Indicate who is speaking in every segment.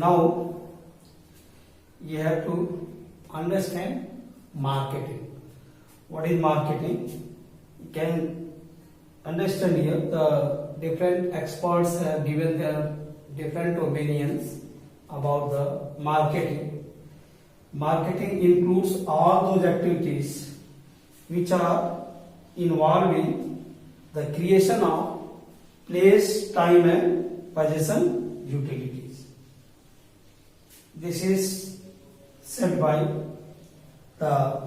Speaker 1: now you have to understand marketing. What is marketing? You can understand here the different experts have given their different opinions about the marketing. Marketing includes all those activities which are involving the creation of place, time and possession utilities. This is said by the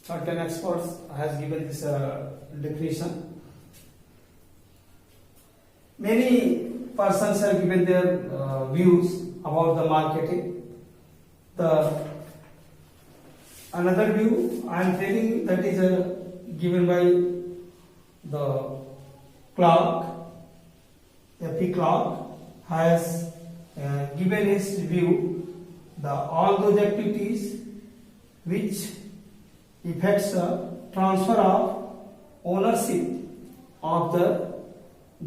Speaker 1: certain experts has given this definition. Many persons have given their views about the marketing. The another view I am telling that is given by the Clark. F.P. Clark has given his view the all those activities which affects the transfer of ownership of the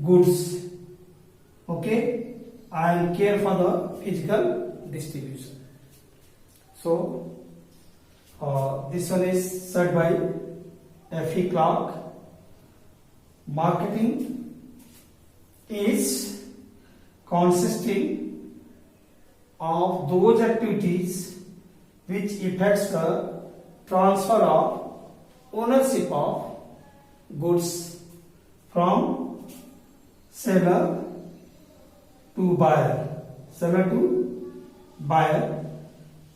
Speaker 1: goods, okay, and care for the physical distribution. So this one is said by F.E. Clark. Marketing is consisting of those activities which affects the transfer of ownership of goods from seller to buyer,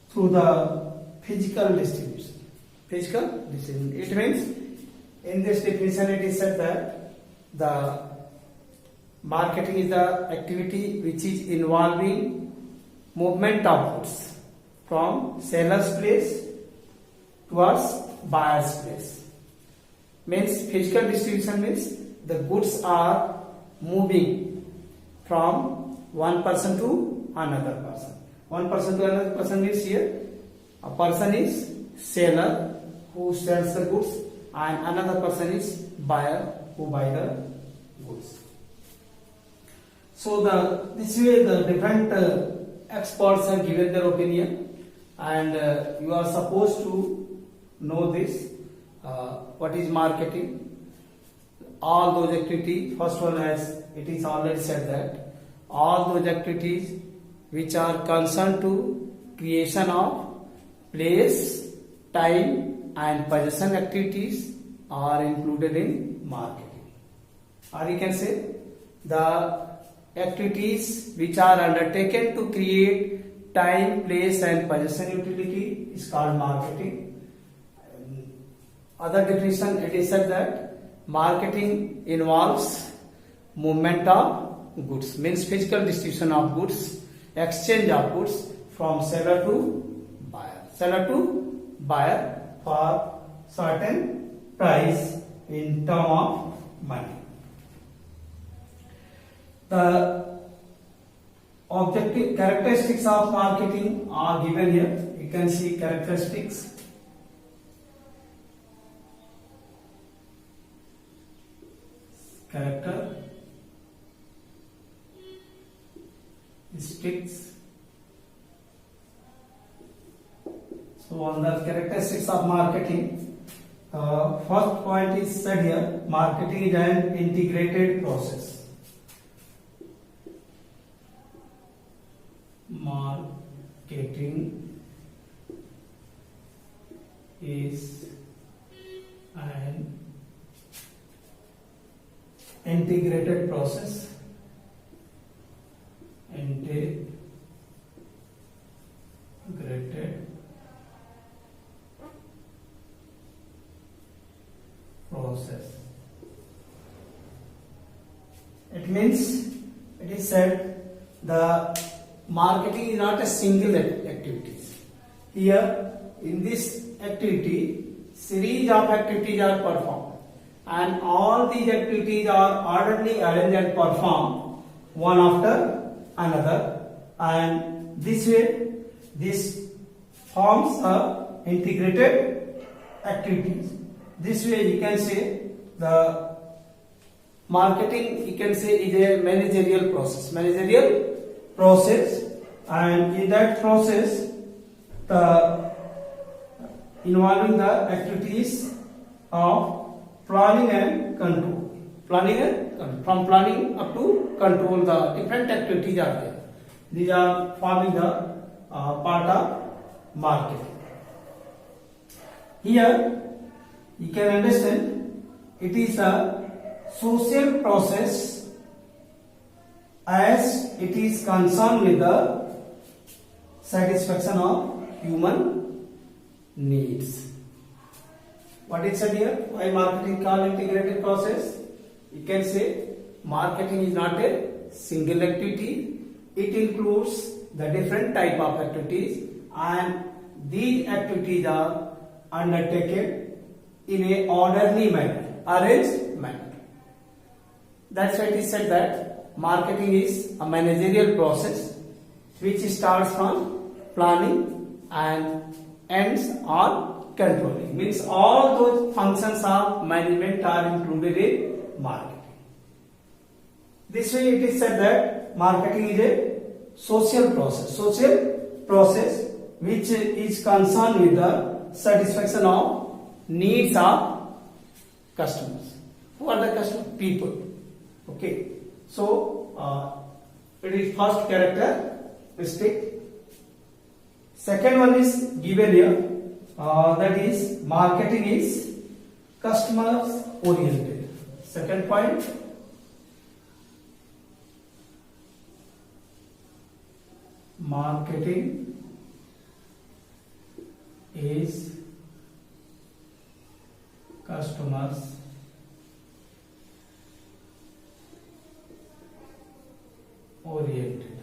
Speaker 1: through the physical distribution. It means in this definition it is said that the marketing is the activity which is involving movement of goods from seller's place towards buyer's place. Means physical distribution means the goods are moving from one person to another person. One person to another person means here a person is seller who sells the goods and another person is buyer who buy the goods. So this way the different experts have given their opinion, and you are supposed to know this. What is marketing? All those activities. First one, as it is already said, that all those activities which are concerned to creation of place, time and possession activities are included in marketing. Or you can say the activities which are undertaken to create time, place and possession utility is called marketing. Other definition, it is said that marketing involves movement of goods, means physical distribution of goods, exchange of goods from seller to buyer for certain price in term of money. The objective characteristics of marketing are given here. You can see characteristics. Characteristics. So on the characteristics of marketing, first point is said here: marketing is an integrated process. Marketing is an integrated process. It means it is said the marketing is not a single activity. Here in this activity, series of activities are performed, and all these activities are orderly arranged and performed one after another, and this way this forms a integrated activities. This way you can say the marketing you can say is a managerial process, and in that process the involving the activities of planning and control. From planning up to control, the different activities are there. These are forming the part of marketing. Here you can understand it is a social process as it is concerned with the satisfaction of human needs. What is said here? Why marketing called integrated process? You can say marketing is not a single activity. It includes the different type of activities, and these activities are undertaken in a orderly manner, arranged manner. That's why it is said that marketing is a managerial process which starts from planning and ends on controlling. Means all those functions of management are included in marketing. This way it is said that marketing is a social process which is concerned with the satisfaction of needs of customers. Who are the customers? People. Okay. So it is first characteristic. Second one is given here. That is marketing is customers oriented. Second point, marketing is customers oriented.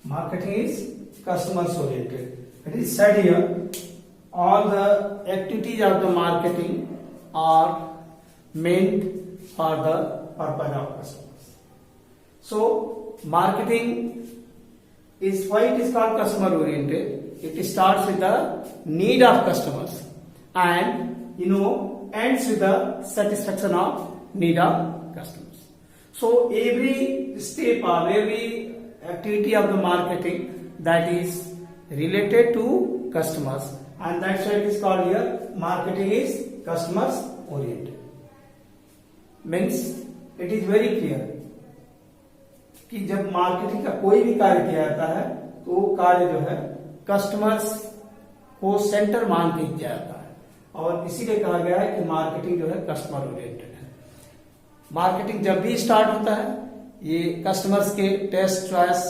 Speaker 1: Marketing is customers oriented. It is said here all the activities of the marketing are meant for the purpose of customers. So marketing is why it is called customer oriented. It starts with the need of customers and ends with the satisfaction of need of customers. So every step or every activity of the marketing that is related to customers, and that's why it is called here marketing is customers oriented. Means it is very clear कि जब marketing का कोई भी कार्य किया जाता है तो वो कार्य जो है कस्टमर्स को सेंटर मान के किया जाता है, और इसीलिए कहा गया है कि मार्केटिंग जो है कस्टमर ओरिएंटेड है. मार्केटिंग जब भी स्टार्ट होता है ये कस्टमर्स के टेस्ट, चॉइस,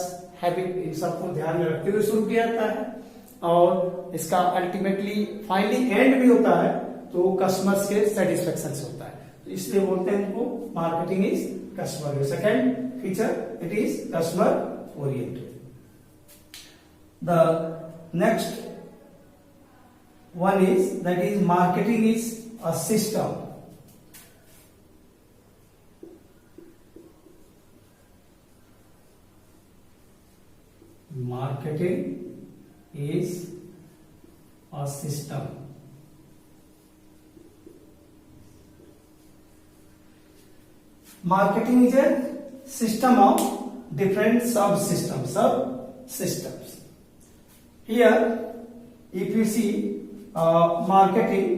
Speaker 1: हैबिट इन सबको ध्यान में रखते हुए शुरू किया जाता है, और इसका अल्टीमेटली फाइनली एंड भी होता है तो कस्टमर्स के सेटिस्फेक्शन से होता है. तो इसलिए बोलते हैं इनको marketing is customer. Second feature it is customer oriented. The next one is that is marketing is a system. Marketing is a system. Marketing is a system of different subsystems. Here if you see marketing,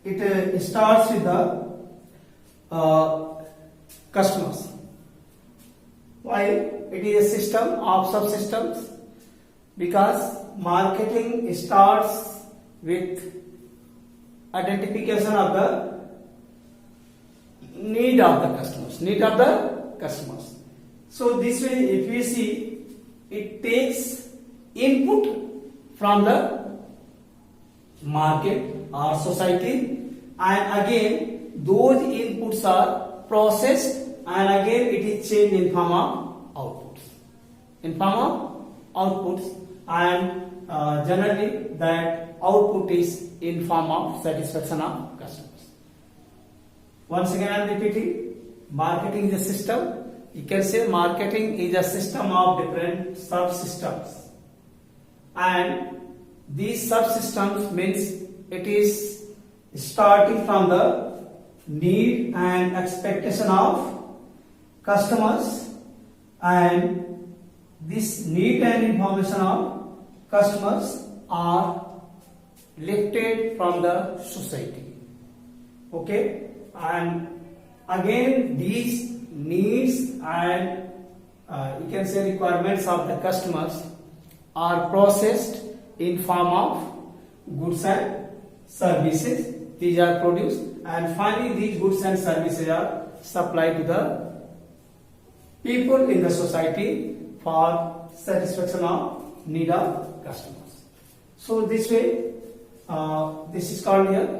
Speaker 1: it starts with the customers. Why it is a system of subsystems? Because marketing starts with identification of the need of the customers. So this way, if we see, it takes input from the market or society, and again those inputs are processed, and again it is changed in form of outputs, and generally that output is in form of satisfaction of customers. Once again I am repeating, marketing is a system. You can say marketing is a system of different subsystems, and these subsystems means it is starting from the need and expectation of customers, and this need and information of customers are lifted from the society. Okay, and again these needs and you can say requirements of the customers are processed in form of goods and services. These are produced, and finally these goods and services are supplied to the people in the society for satisfaction of need of customers. So this way, this is called here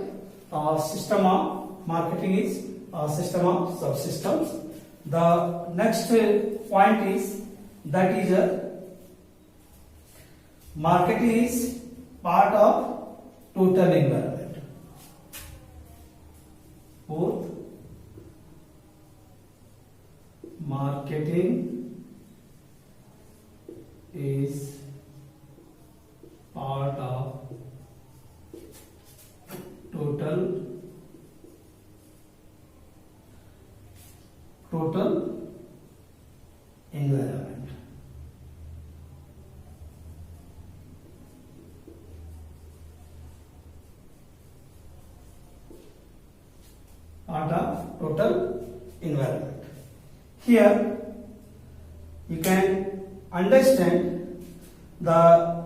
Speaker 1: system of marketing is a system of subsystems. The next point is that is marketing is part of total environment. Both marketing is part of total environment. Part of total environment. Here you can understand the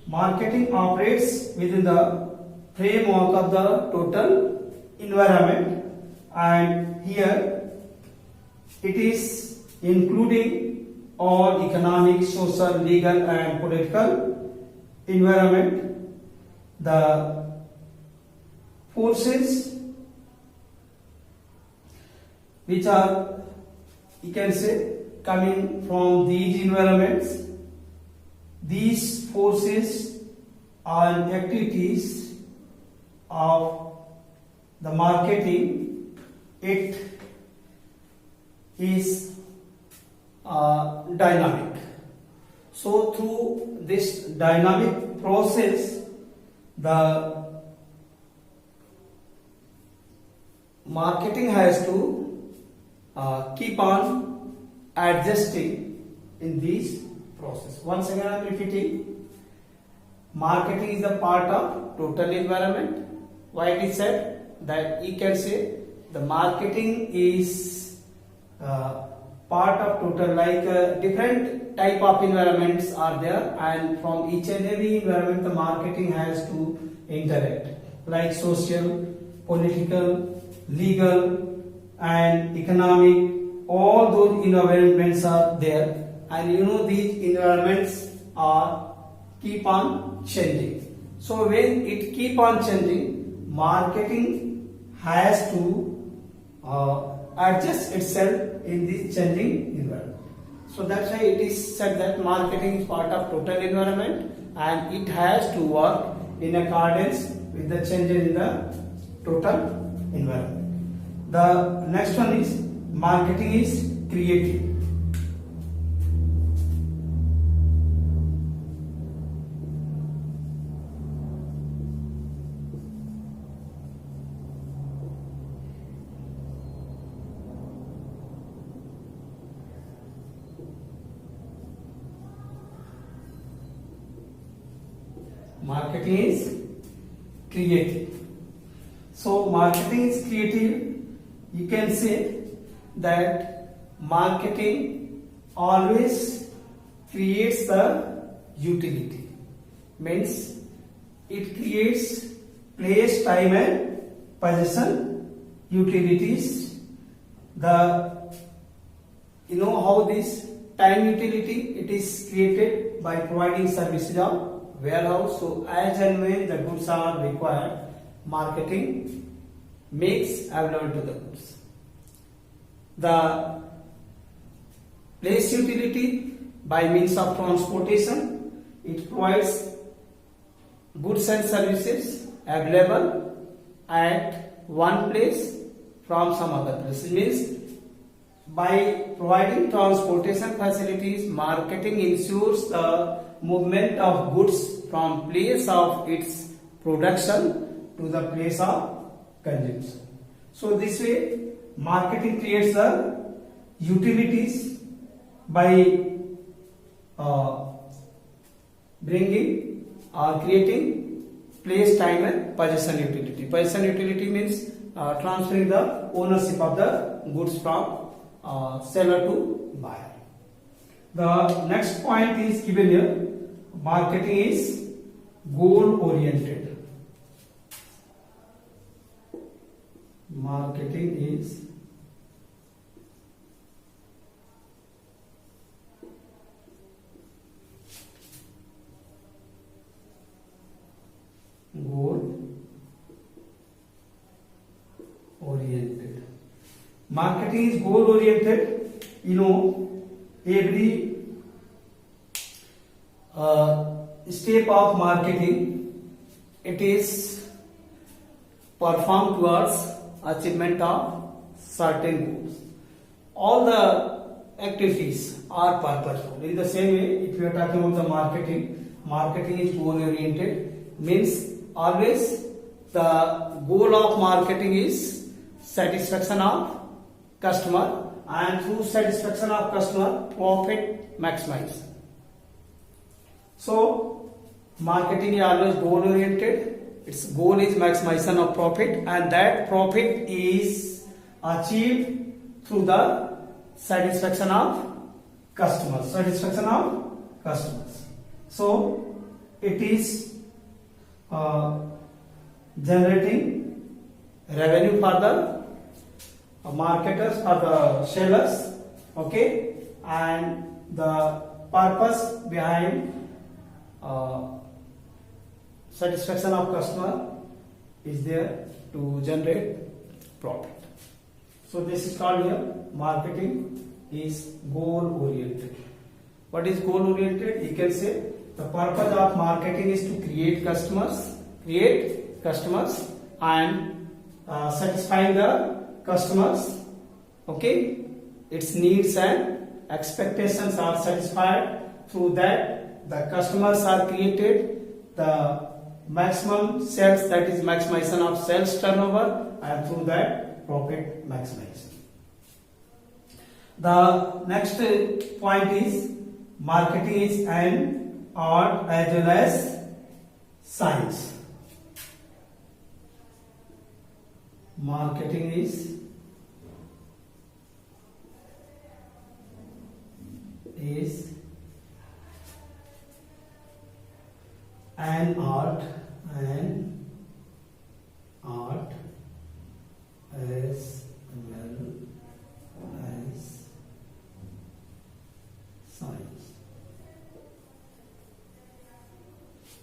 Speaker 1: marketing operates within the framework of the total environment, and here it is including all economic, social, legal and political environment. The forces which are, you can say, coming from these environments, these forces and activities of the marketing, it is dynamic. So through this dynamic process, the marketing has to keep on adjusting in this process. Once again I am repeating, marketing is a part of total environment. Why it is said that you can say the marketing is part of total, like different type of environments are there, and from each and every environment the marketing has to interact, like social, political, legal and economic. All those environments are there, and you know these environments are keep on changing. So when it keep on changing, marketing has to adjust itself in this changing environment. So that's why it is said that marketing is part of total environment, and it has to work in accordance with the changes in the total environment. The next one is marketing is creative. Marketing is creative. So marketing is creative. You can say that marketing always creates the utility. Means it creates place, time and possession utilities. You know how this time utility, it is created by providing services of warehouse. So as and when the goods are required, marketing makes available to the goods. The place utility, by means of transportation, it provides goods and services available at one place from some other place. It means by providing transportation facilities, marketing ensures the movement of goods from place of its production to the place of consumption. So this way, marketing creates the utilities by bringing or creating place, time and possession utility. Possession utility means transferring the ownership of the goods from seller to buyer. The next point is given here. Marketing is goal oriented. Marketing is goal oriented. Marketing is goal oriented. You know, every step of marketing, it is performed towards achievement of certain goals. All the activities are purposeful. In the same way, if you are talking about the marketing is goal oriented, means always the goal of marketing is satisfaction of customer, and through satisfaction of customer, profit maximize. So marketing is always goal oriented. Its goal is maximization of profit, and that profit is achieved through the satisfaction of customers. So it is generating revenue for the marketers or the sellers, okay, and the purpose behind satisfaction of customer is there to generate profit. So this is called here marketing is goal oriented. What is goal oriented? You can say the purpose of marketing is to create customers and satisfying the customers, okay, its needs and expectations are satisfied. Through that, the customers are created, the maximum sales, that is maximization of sales turnover, and through that profit maximization. The next point is marketing is an art as well as science. Marketing is an art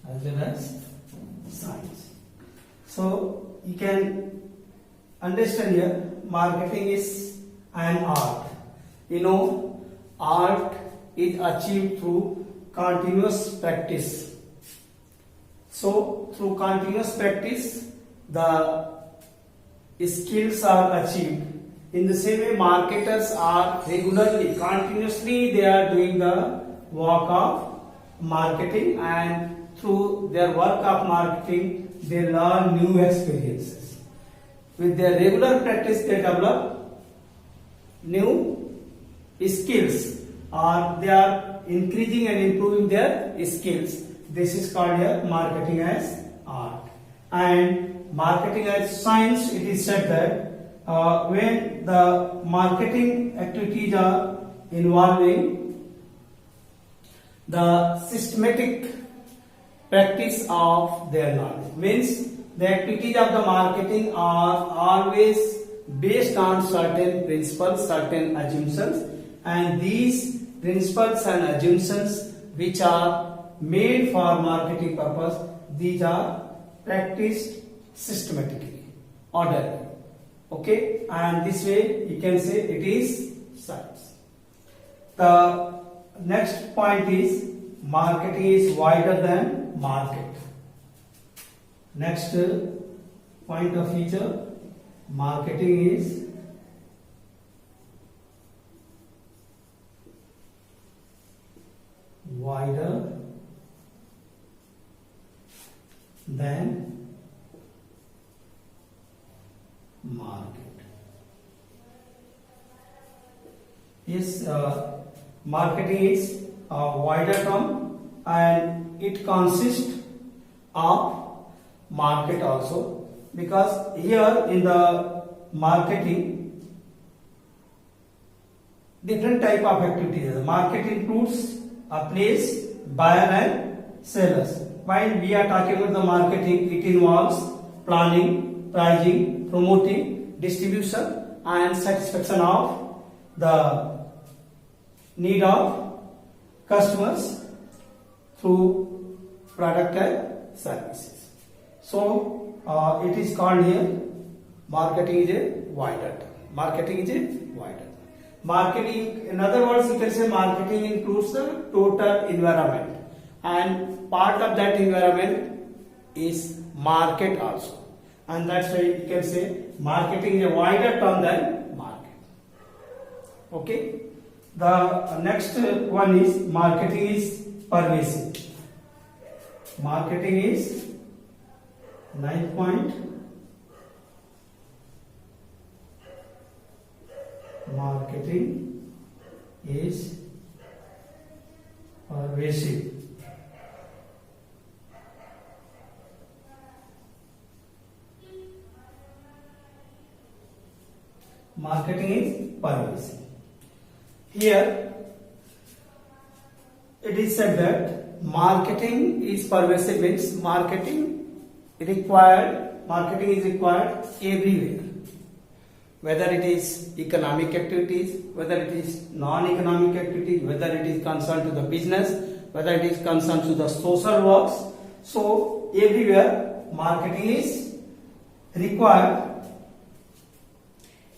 Speaker 1: as well as science. So you can understand here, marketing is an art. You know, art is achieved through continuous practice. So through continuous practice, the skills are achieved. In the same way, marketers are regularly, continuously, they are doing the work of marketing, and through their work of marketing, they learn new experiences. With their regular practice, they develop new skills, or they are increasing and improving their skills. This is called here marketing as art. And marketing as science, it is said that when the marketing activities are involving the systematic practice of their knowledge, means the activities of the marketing are always based on certain principles, certain assumptions, and these principles and assumptions which are made for marketing purpose, these are practiced systematically, orderly, okay, and this way you can say it is science. The next point is marketing is wider than market. Next point of feature, marketing is wider than market. Yes, marketing is a wider term and it consists of market also, because here in the marketing different type of activities. Market includes a place, buyer and sellers. While we are talking about the marketing, it involves planning, pricing, promoting, distribution and satisfaction of the need of customers through product and services. So it is called here marketing is a wider term. Marketing is a wider term. Marketing, in other words, you can say marketing includes the total environment, and part of that environment is market also, and that's why you can say marketing is a wider term than market. Okay. The next one is marketing is pervasive. Marketing is 9th point. Marketing is pervasive. Marketing is pervasive. Here it is said that marketing is pervasive means marketing is required everywhere, whether it is economic activities, whether it is non-economic activities, whether it is concerned to the business, whether it is concerned to the social works. So everywhere marketing is required.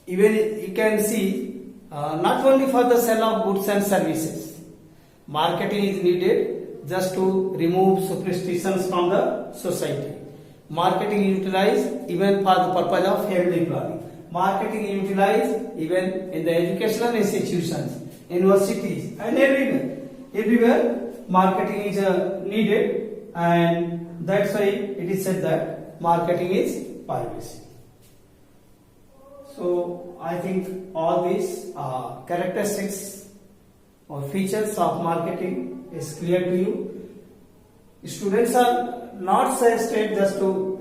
Speaker 1: Even you can see not only for the sale of goods and services, marketing is needed just to remove superstitions from the society. Marketing is utilized even for the purpose of family planning. Marketing is utilized even in the educational institutions, universities and everywhere. Everywhere marketing is needed, and that's why it is said that marketing is pervasive. So I think all these characteristics or features of marketing is clear to you. Students are not suggested just to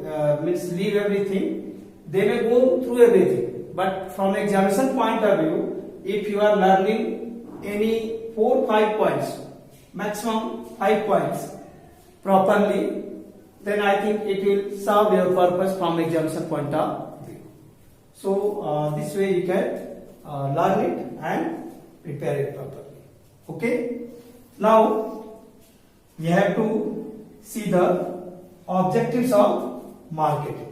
Speaker 1: leave everything. They may go through everything, but from examination point of view, if you are learning any 4-5 points, maximum 5 points properly, then I think it will serve your purpose from examination point of view. So this way you can learn it and prepare it properly. Okay. Now we have to see the objectives of marketing.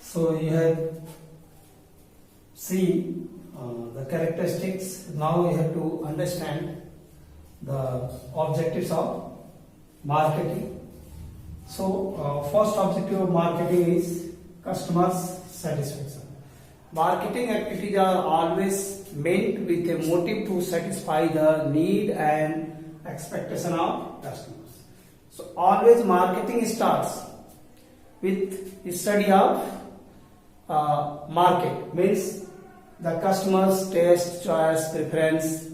Speaker 1: So you have seen the characteristics. Now you have to understand the objectives of marketing. So first objective of marketing is customers' satisfaction. Marketing activities are always meant with a motive to satisfy the need and expectation of customers. So always marketing starts with the study of market, means the customer's taste, choice, preference,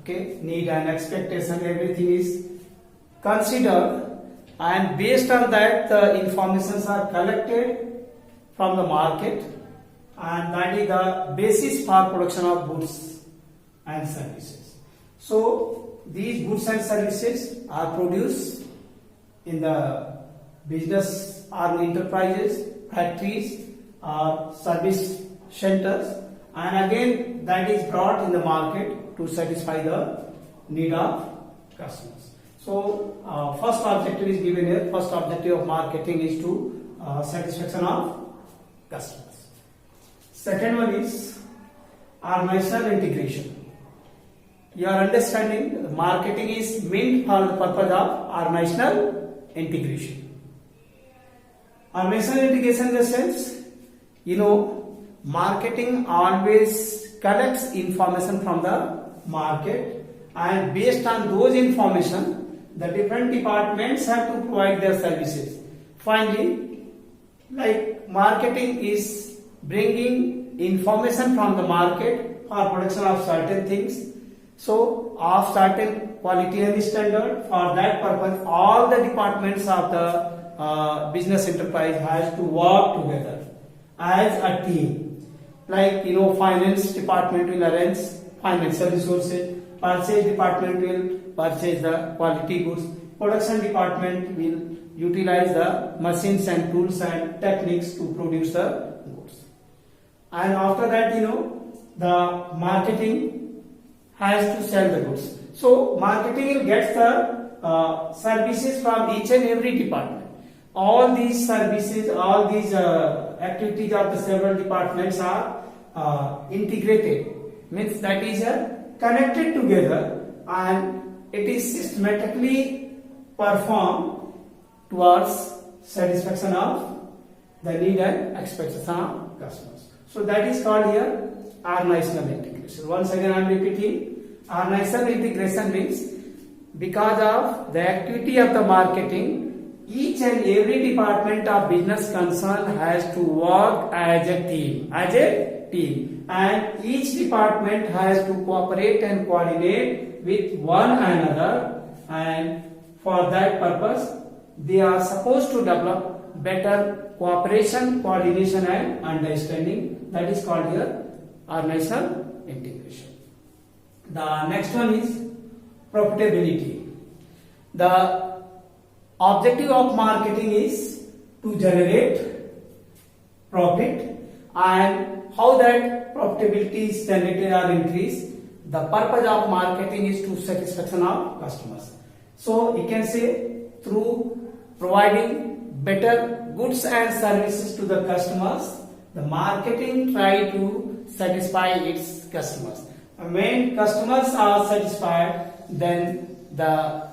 Speaker 1: okay, need and expectation, everything is considered, and based on that the informations are collected from the market, and that is the basis for production of goods and services. So these goods and services are produced in the business or enterprises, factories or service centers, and again that is brought in the market to satisfy the need of customers. So first objective is given here. First objective of marketing is to satisfaction of customers. Second one is organizational integration. You are understanding marketing is meant for the purpose of organizational integration. Organizational integration in the sense, marketing always collects information from the market, and based on those information the different departments have to provide their services. Finally, like marketing is bringing information from the market for production of certain things. So, of certain quality and standard. For that purpose, all the departments of the business enterprise has to work together as a team. Like finance department will arrange financial resources, purchase department will purchase the quality goods, production department will utilize the machines and tools and techniques to produce the goods. And after that, the marketing has to sell the goods. So marketing will get the services from each and every department. All these services, all these activities of the several departments are integrated. Means that is connected together, and it is systematically performed towards satisfaction of the need and expectation of customers. So that is called here organizational integration. Once again I am repeating, organizational integration means because of the activity of the marketing, each and every department of business concern has to work as a team, and each department has to cooperate and coordinate with one another, and for that purpose they are supposed to develop better cooperation, coordination and understanding. That is called here organizational integration. The next one is profitability. The objective of marketing is to generate profit, and how that profitability is generated or increased. The purpose of marketing is to satisfaction of customers. So you can say through providing better goods and services to the customers, the marketing try to satisfy its customers. And when customers are satisfied, then the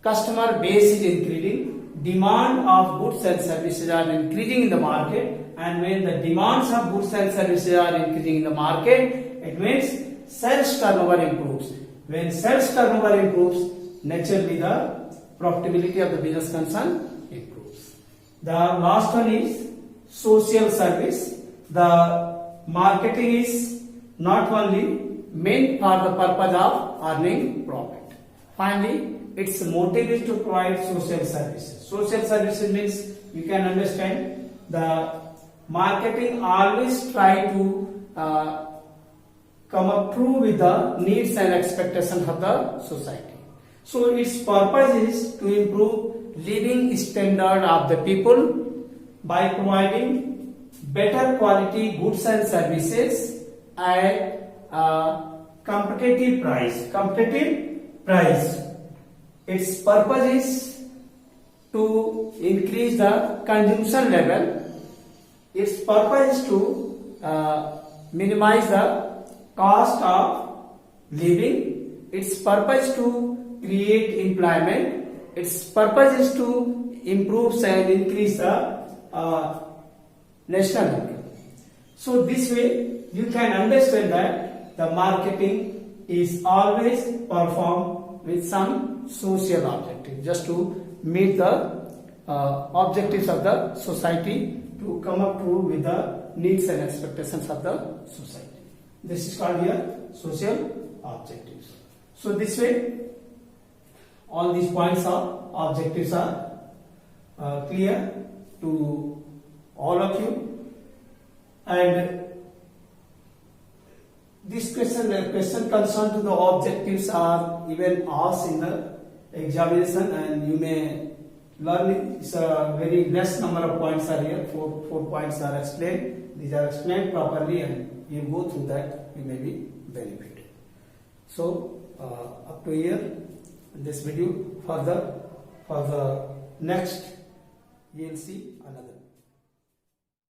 Speaker 1: customer base is increasing, demand of goods and services are increasing in the market, and when the demands of goods and services are increasing in the market, it means sales turnover improves. When sales turnover improves, naturally the profitability of the business concern improves. The last one is social service. The marketing is not only meant for the purpose of earning profit. Finally, its motive is to provide social services. Social services means you can understand the marketing always try to come up true with the needs and expectations of the society. So its purpose is to improve living standard of the people by providing better quality goods and services at competitive price. Its purpose is to increase the consumption level. Its purpose is to minimize the cost of living. Its purpose is to create employment. Its purpose is to improve and increase the national income. So this way you can understand that the marketing is always performed with some social objective, just to meet the objectives of the society, to come up with the needs and expectations of the society. This is called here social objectives. So this way all these points of objectives are clear to all of you, and this question concerned to the objectives are even asked in the examination, and you may learn it. It's a very less number of points are here. Four points are explained. These are explained properly, and you go through that, you may be benefited. So up to here this video. Further for the next, you'll see another.